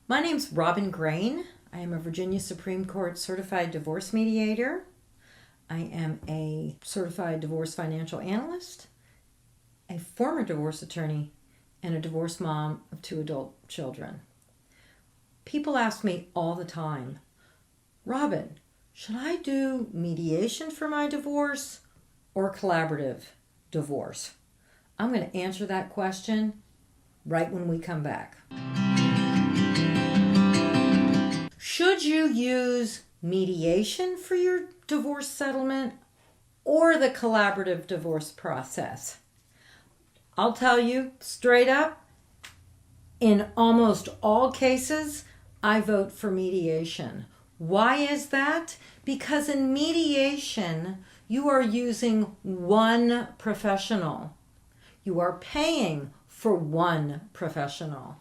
My name's Robin Grain. I am a Virginia Supreme Court certified divorce mediator. I am a certified divorce financial analyst, a former divorce attorney, and a divorced mom of 2 adult children. People ask me all the time, Robin, should I do mediation for my divorce or collaborative divorce? I'm going to answer that question right when we come back. Should you use mediation for your divorce settlement or the collaborative divorce process? I'll tell you straight up, in almost all cases, I vote for mediation. Why is that? Because in mediation, you are using one professional. You are paying for one professional.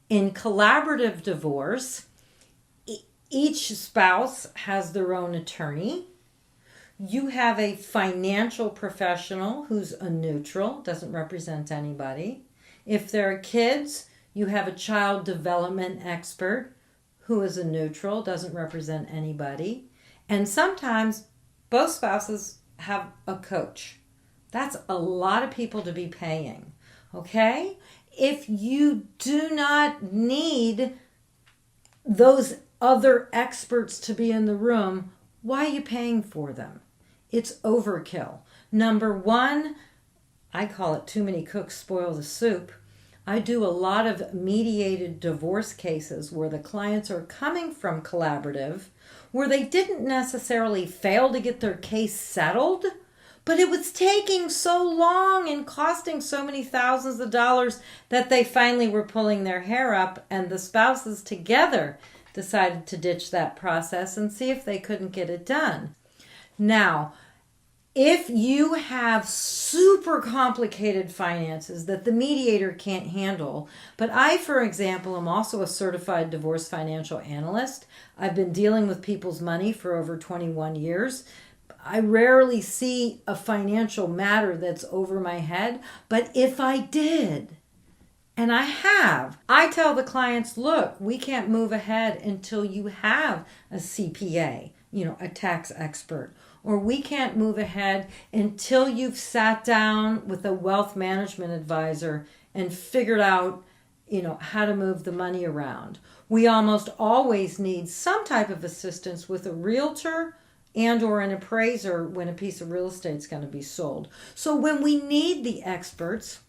In collaborative divorce, each spouse has their own attorney. You have a financial professional who's a neutral, doesn't represent anybody. If there are kids, you have a child development expert who is a neutral, doesn't represent anybody. And sometimes both spouses have a coach. That's a lot of people to be paying, okay? If you do not need those other experts to be in the room, why are you paying for them? It's overkill. Number one, I call it too many cooks spoil the soup. I do a lot of mediated divorce cases where the clients are coming from collaborative, where they didn't necessarily fail to get their case settled, but it was taking so long and costing so many thousands of dollars that they finally were pulling their hair up, and the spouses together decided to ditch that process and see if they couldn't get it done. Now, if you have super complicated finances that the mediator can't handle, but I, for example, am also a certified divorce financial analyst. I've been dealing with people's money for over 21 years. I rarely see a financial matter that's over my head, but if I did, and I have, I tell the clients, look, we can't move ahead until you have a CPA, a tax expert. Or we can't move ahead until you've sat down with a wealth management advisor and figured out, how to move the money around. We almost always need some type of assistance with a realtor and or an appraiser when a piece of real estate is going to be sold. So when we need the experts,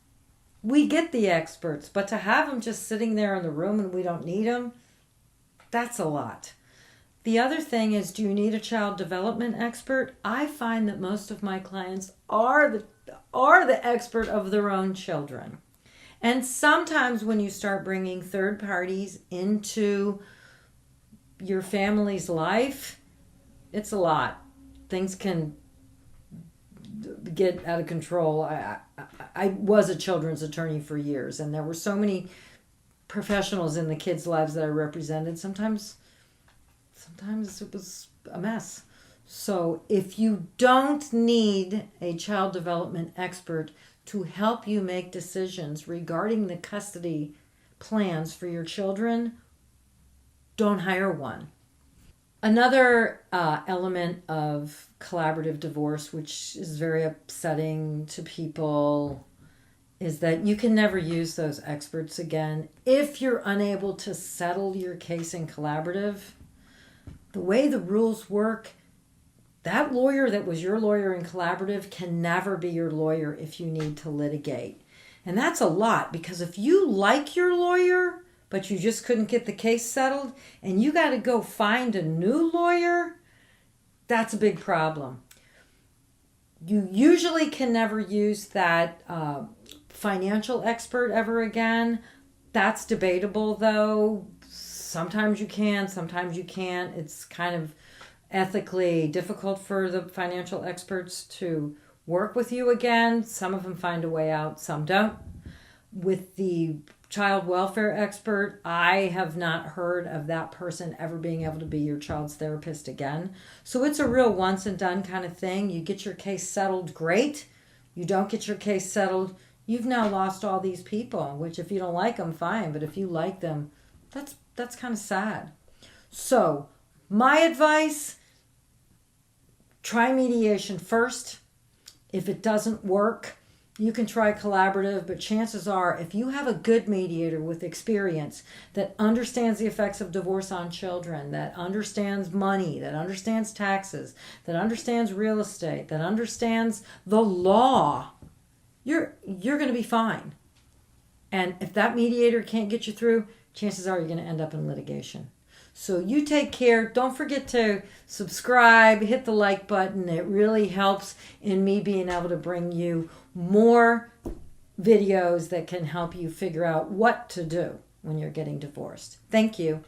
we get the experts, but to have them just sitting there in the room and we don't need them, that's a lot. The other thing is, do you need a child development expert? I find that most of my clients are the expert of their own children. And sometimes when you start bringing third parties into your family's life, it's a lot. Things can get out of control. I was a children's attorney for years, and there were so many professionals in the kids' lives that I represented. Sometimes it was a mess. So if you don't need a child development expert to help you make decisions regarding the custody plans for your children, don't hire one. Another element of collaborative divorce, which is very upsetting to people, is that you can never use those experts again if you're unable to settle your case in collaborative. The way the rules work, that lawyer that was your lawyer in collaborative can never be your lawyer if you need to litigate. And that's a lot, because if you like your lawyer, but you just couldn't get the case settled, and you got to go find a new lawyer, that's a big problem. You usually can never use that financial expert ever again. That's debatable, though. Sometimes you can, sometimes you can't. It's kind of ethically difficult for the financial experts to work with you again. Some of them find a way out, some don't. With the child welfare expert, I have not heard of that person ever being able to be your child's therapist again. So it's a real once and done kind of thing. You get your case settled, great. You don't get your case settled, you've now lost all these people, which if you don't like them, fine. But if you like them, That's kind of sad. So, my advice, try mediation first. If it doesn't work, you can try collaborative, but chances are, if you have a good mediator with experience that understands the effects of divorce on children, that understands money, that understands taxes, that understands real estate, that understands the law, you're going to be fine. And if that mediator can't get you through, chances are you're going to end up in litigation. So you take care. Don't forget to subscribe, hit the like button. It really helps in me being able to bring you more videos that can help you figure out what to do when you're getting divorced. Thank you.